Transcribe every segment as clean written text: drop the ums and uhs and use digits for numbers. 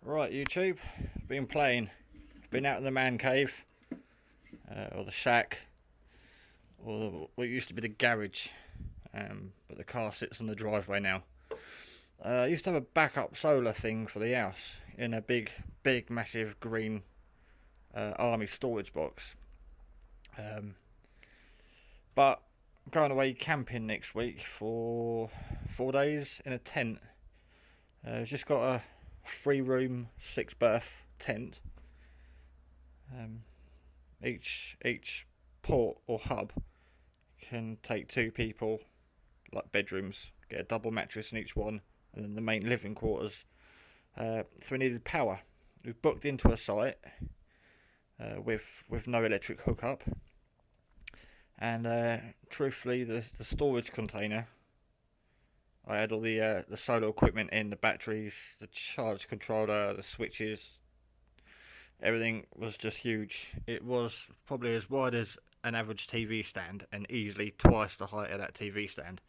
Right, YouTube. Been playing. Been out in the man cave, or the shack, or what used to be the garage. But the car sits on the driveway now. I used to have a backup solar thing for the house in a big, massive green army storage box. But I'm going away camping next week for 4 days in a tent. Just got a 3 room, 6 berth tent. Each port or hub can take 2 people, like bedrooms. Get a double mattress in each one, and then the main living quarters. So we needed power. We booked into a site with no electric hookup, and truthfully, the storage container. I had all the solar equipment in, the batteries, the charge controller, the switches. Everything was just huge. It was probably as wide as an average TV stand and easily twice the height of that TV stand.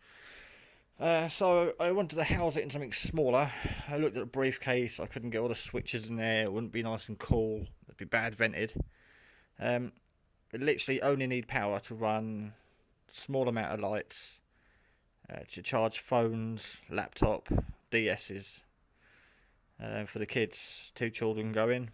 So I wanted to house it in something smaller. I looked at the briefcase. I couldn't get all the switches in there. It wouldn't be nice and cool. It'd be bad vented. It literally only need power to run a small amount of lights, to charge phones, laptop, DS's. For the kids, 2 children go in.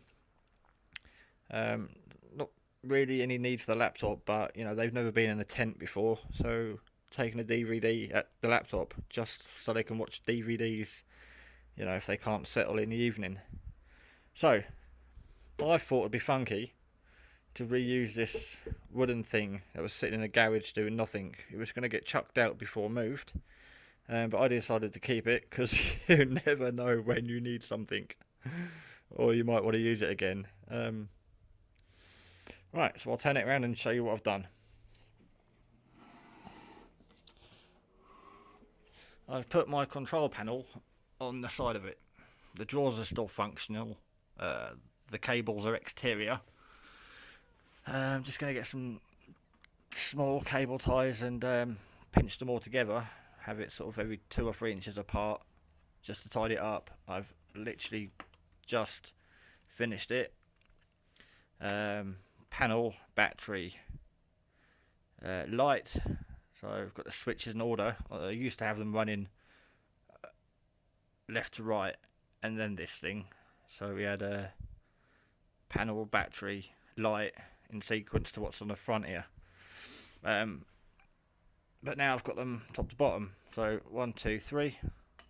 Not really any need for the laptop, but they've never been in a tent before, so taking a DVD at the laptop just so they can watch DVDs, if they can't settle in the evening. So I thought it'd be funky to reuse this wooden thing that was sitting in the garage doing nothing. It was going to get chucked out before moved, but I decided to keep it because you never know when you need something, or you might want to use it again. Right, so I'll turn it around and show you what I've done. I've put my control panel on the side of it. The drawers are still functional. The cables are exterior. I'm just going to get some small cable ties and pinch them all together. Have it sort of every 2 or 3 inches apart, just to tidy it up. I've literally just finished it. Panel, battery, light. So I've got the switches in order. I used to have them running left to right, and then this thing. So we had a panel, battery, light in sequence to what's on the front here. But now I've got them top to bottom. So 1, 2, 3.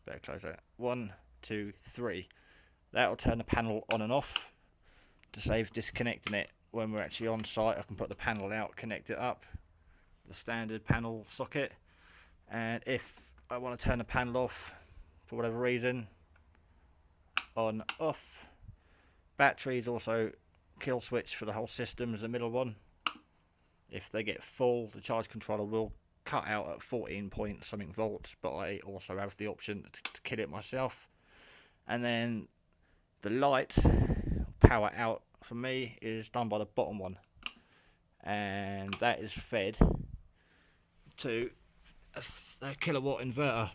Better close that. 1, 2, 3. That'll turn the panel on and off to save disconnecting it. When we're actually on site, I can put the panel out, connect it up, the standard panel socket, and if I want to turn the panel off for whatever reason, on, off. Batteries also kill switch for the whole system as the middle one. If they get full, the charge controller will cut out at 14 point something volts, but I also have the option to kill it myself. And then the light, power out, for me is done by the bottom one, and that is fed to a kilowatt inverter.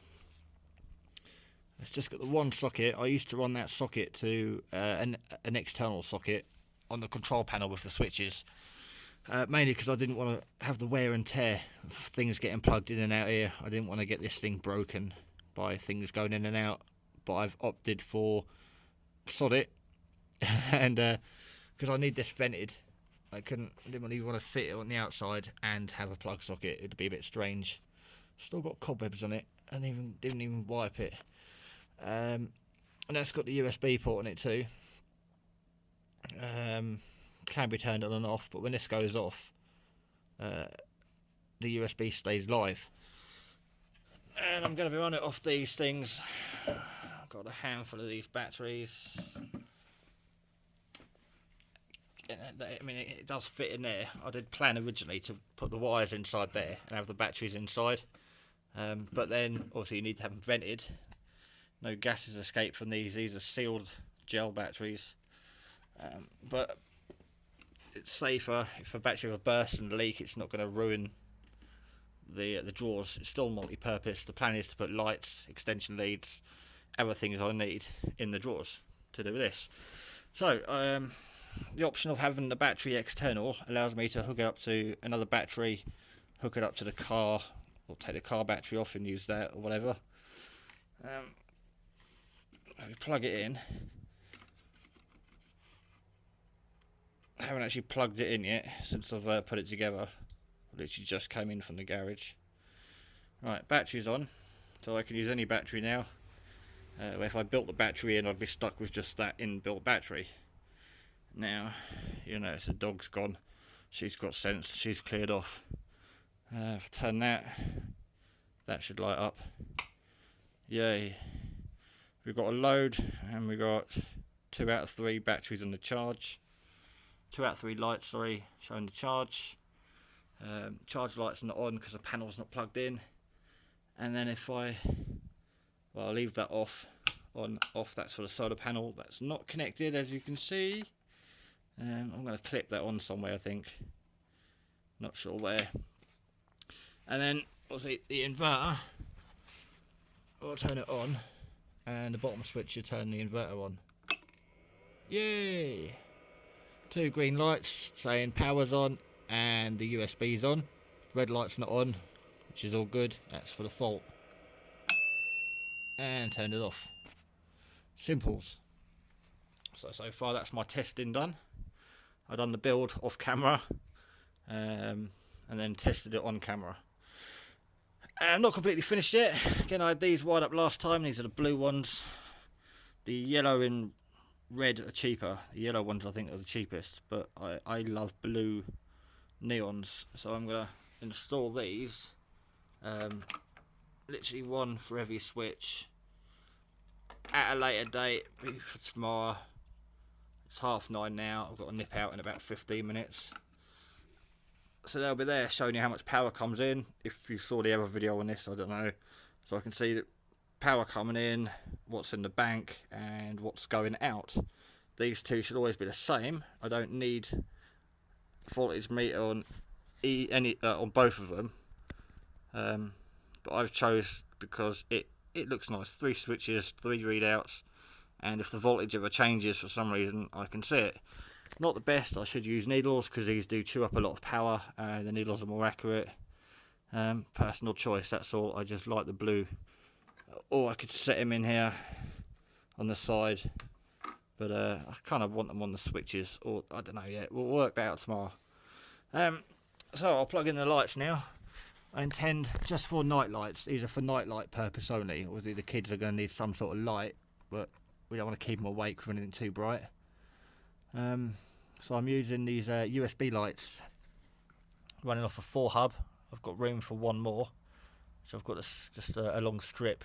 It's just got the one socket. I used to run that socket to an external socket on the control panel with the switches, mainly because I didn't want to have the wear and tear of things getting plugged in and out here. I didn't want to get this thing broken by things going in and out, but I've opted for sod it and because I need this vented. I didn't really want to fit it on the outside and have a plug socket. It'd be a bit strange. Still got cobwebs on it, and didn't even wipe it. And that's got the USB port on it too. Can be turned on and off, but when this goes off, the USB stays live. And I'm going to be running it off these things. I've got a handful of these batteries. I mean, it does fit in there. I did plan originally to put the wires inside there and have the batteries inside, but then obviously you need to have them vented. No gases escape from these. These are sealed gel batteries, but it's safer if a battery ever bursts and leak. It's not going to ruin the drawers. It's still multi-purpose. The plan is to put lights, extension leads, other things I need in the drawers to do this. So the option of having the battery external allows me to hook it up to another battery, hook it up to the car, or take the car battery off and use that or whatever. If you plug it in, I haven't actually plugged it in yet since I've put it together. I literally just came in from the garage. Right, battery's on, so I can use any battery now. If I built the battery in, I'd be stuck with just that inbuilt battery. Now, you know, the dog's gone. She's got sense. She's cleared off. If I turn that should light up. Yay. We've got a load, and we've got 2 out of 3 batteries on the charge. 2 out of 3 lights, sorry, showing the charge. Charge light's not on because the panel's not plugged in. And then if I'll leave that off, on, off, that's for the solar panel. That's not connected, as you can see. I'm going to clip that on somewhere, I think. Not sure where. And then, obviously, the inverter, I'll turn it on, and the bottom switch should turn the inverter on. Yay! 2 green lights saying power's on, and the USB's on. Red light's not on, which is all good. That's for the fault. And turn it off. Simples. So far that's my testing done. I've done the build off camera, and then tested it on camera. I'm not completely finished yet. Again, I had these wired up last time. These are the blue ones. The yellow and red are cheaper. The yellow ones I think are the cheapest, but I love blue neons, so I'm going to install these. Literally one for every switch. At a later date, for tomorrow. It's 9:30 now. I've got to nip out in about 15 minutes. So they'll be there showing you how much power comes in. If you saw the other video on this, I don't know. So I can see that power coming in, what's in the bank, and what's going out. These two should always be the same. I don't need voltage meter on on both of them. But I've chose because it looks nice. 3 switches, 3 readouts, and if the voltage ever changes for some reason, I can see it. Not the best. I should use needles because these do chew up a lot of power. The needles are more accurate. Personal choice, that's all. I just like the blue. Or I could set him in here on the side, but I kind of want them on the switches, or I don't know yet. We'll work that out tomorrow. So I'll plug in the lights now. I intend just for night lights. These are for night light purpose only. Obviously the kids are going to need some sort of light, but we don't want to keep them awake with anything too bright. So I'm using these USB lights running off a 4 hub. I've got room for one more, so I've got just a long strip,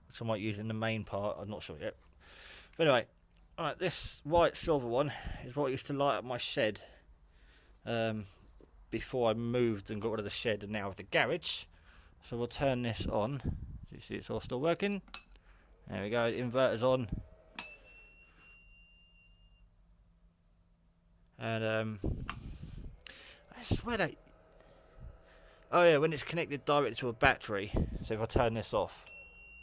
which I might use in the main part. I'm not sure yet. But anyway, alright, this white silver one is what I used to light up my shed before I moved and got rid of the shed and now with the garage. So we'll turn this on. Do you see it's all still working? There we go, the inverter's on. And I swear that, oh yeah, when it's connected directly to a battery, so if I turn this off,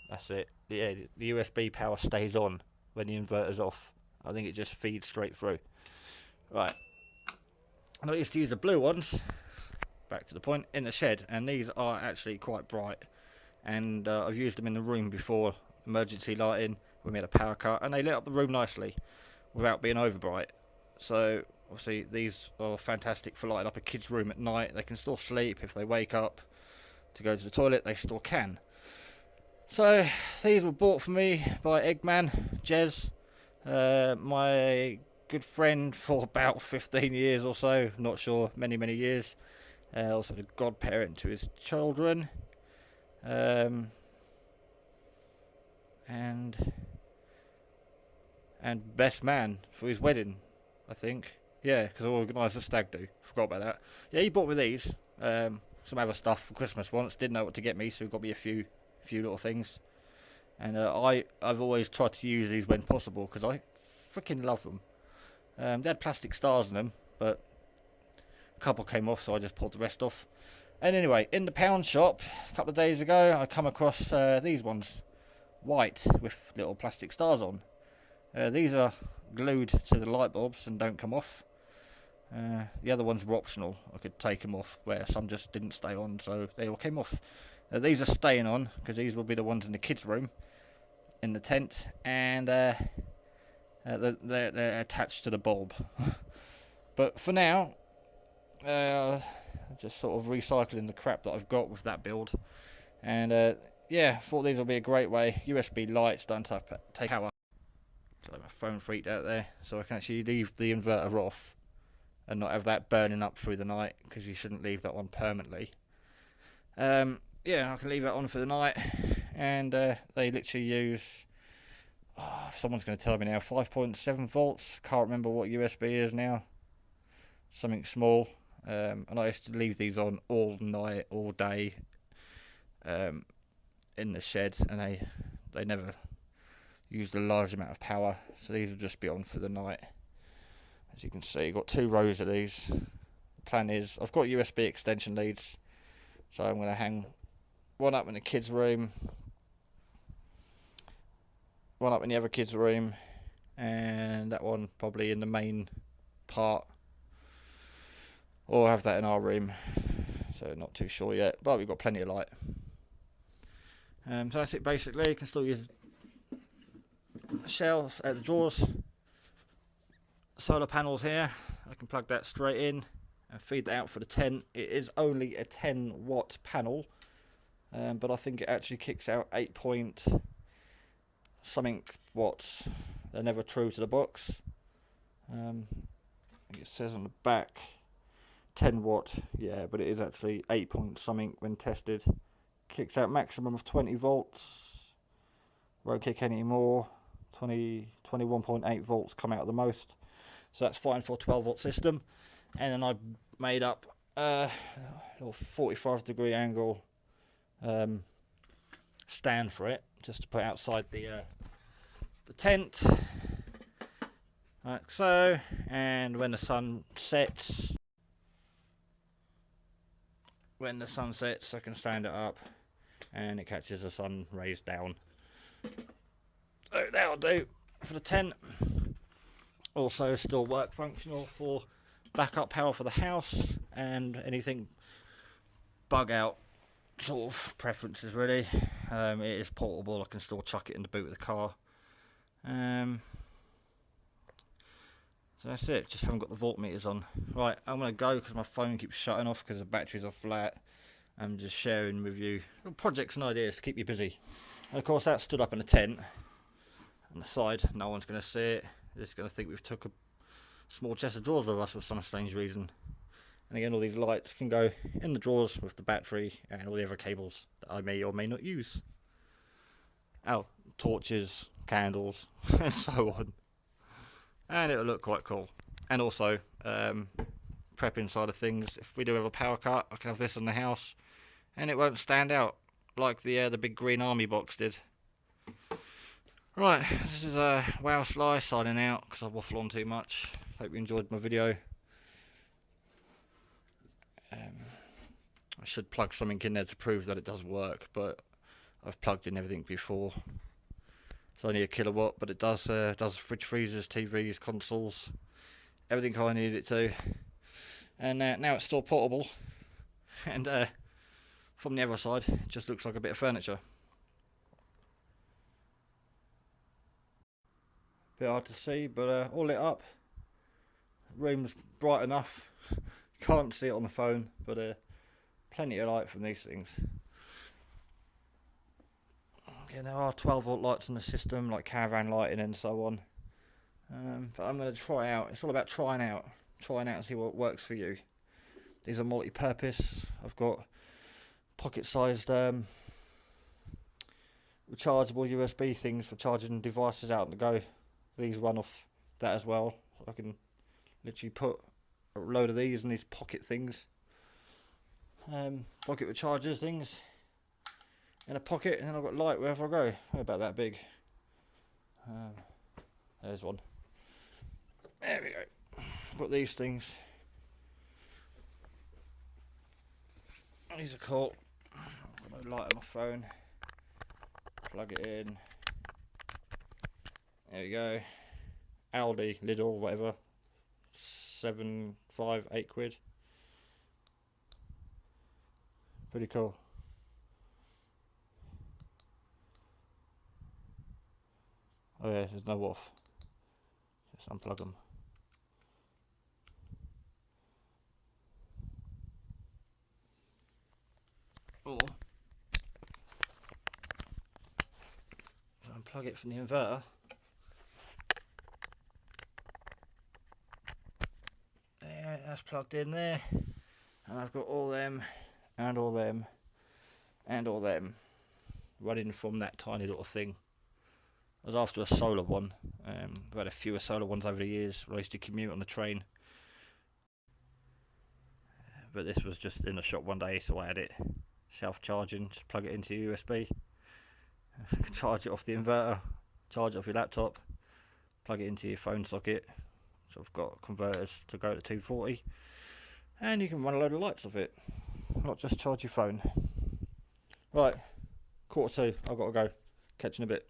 that's it. Yeah, the USB power stays on when the inverter's off. I think it just feeds straight through. Right, and I used to use the blue ones, back to the point, in the shed, and these are actually quite bright, and I've used them in the room before, emergency lighting, when we had a power cut, and they lit up the room nicely without being over bright. So obviously these are fantastic for lighting up a kid's room at night. They can still sleep. If they wake up to go to the toilet, they still can. So these were bought for me by Eggman, Jez, my good friend for about 15 years or so, not sure, many years. Also the godparent to his children, and best man for his wedding, I think. Yeah, because I organised a stag do. Forgot about that. Yeah, he bought me these. Some other stuff for Christmas once. Didn't know what to get me, so he got me a few little things. And I've always tried to use these when possible because I freaking love them. They had plastic stars in them, but a couple came off, so I just pulled the rest off. And anyway, in the pound shop a couple of days ago, I come across these ones, white with little plastic stars on. These are glued to the light bulbs and don't come off. The other ones were optional. I could take them off, where some just didn't stay on, so they all came off. These are staying on because these will be the ones in the kids' room in the tent, and they're attached to the bulb. But for now, just sort of recycling the crap that I've got with that build, and yeah, thought these would be a great way. USB lights don't take power. So my phone freaked out there, so I can actually leave the inverter off and not have that burning up through the night, because you shouldn't leave that one permanently. Yeah, I can leave that on for the night, and they literally use, someone's going to tell me now, 5.7 volts. Can't remember what USB is now. Something small. And I used to leave these on all night, all day, in the shed, and they never used a large amount of power, so these will just be on for the night. As you can see, I've got 2 rows of these. The plan is, I've got USB extension leads, so I'm going to hang one up in the kids' room, one up in the other kids' room, and that one probably in the main part, or have that in our room, so not too sure yet, but we've got plenty of light. So that's it basically. You can still use shelves at the drawers. Solar panels here, I can plug that straight in and feed that out for the tent. It is only a 10-watt panel, but I think it actually kicks out 8 point something watts. They're never true to the box. I think it says on the back 10 watt, yeah, but it is actually 8 point something when tested. Kicks out maximum of 20 volts, won't kick any more. 21.8 volts come out the most, so that's fine for a 12-volt system. And then I made up a little 45-degree angle stand for it, just to put outside the tent, like so. And when the sun sets, I can stand it up, and it catches the sun rays down. So that'll do for the tent. Also still work functional for backup power for the house and anything bug out sort of preferences really. It is portable, I can still chuck it in the boot of the car. So that's it, just haven't got the voltmeters on. Right, I'm going to go because my phone keeps shutting off because the batteries are flat. I'm just sharing with you projects and ideas to keep you busy. And of course that stood up in the tent on the side, no one's going to see it. They're just going to think we've took a small chest of drawers with us for some strange reason. And again, all these lights can go in the drawers with the battery and all the other cables that I may or may not use. Oh, torches, candles, and so on. And it'll look quite cool. And also, prepping side of things, if we do have a power cut, I can have this in the house, and it won't stand out like the big green army box did. Right, this is Wow Sly signing out because I waffle on too much. Hope you enjoyed my video. I should plug something in there to prove that it does work, but I've plugged in everything before. It's only a kilowatt, but it does fridge freezers, TVs, consoles, everything I need it to. And now it's still portable, and from the other side it just looks like a bit of furniture. Bit hard to see, but all lit up. Room's bright enough. Can't see it on the phone, but plenty of light from these things. Okay, there are 12-volt lights in the system, like caravan lighting and so on. But I'm going to try out. It's all about trying out and see what works for you. These are multi-purpose. I've got pocket-sized rechargeable USB things for charging devices out on the go. These run off that as well. I can literally put a load of these in these pocket things, pocket rechargers things in a pocket, and then I've got light wherever I go. About that big. There's one. There we go. I've got these things. These are cool. I've got no light on my phone. Plug it in. There we go. Aldi, Lidl, whatever. 7, 5, 8 quid. Pretty cool. Oh yeah, there's no off. Just unplug them. Or unplug it from the inverter. There, that's plugged in there. And I've got all them, and all them, and all them running from that tiny little thing. I was after a solar one. I've had a few solar ones over the years when I used to commute on the train. But this was just in the shop one day, so I had it self-charging. Just plug it into USB. Charge it off the inverter. Charge it off your laptop. Plug it into your phone socket. So I've got converters to go to 240. And you can run a load of lights off it. Not just charge your phone. Right, 1:45. I've got to go. Catch you in a bit.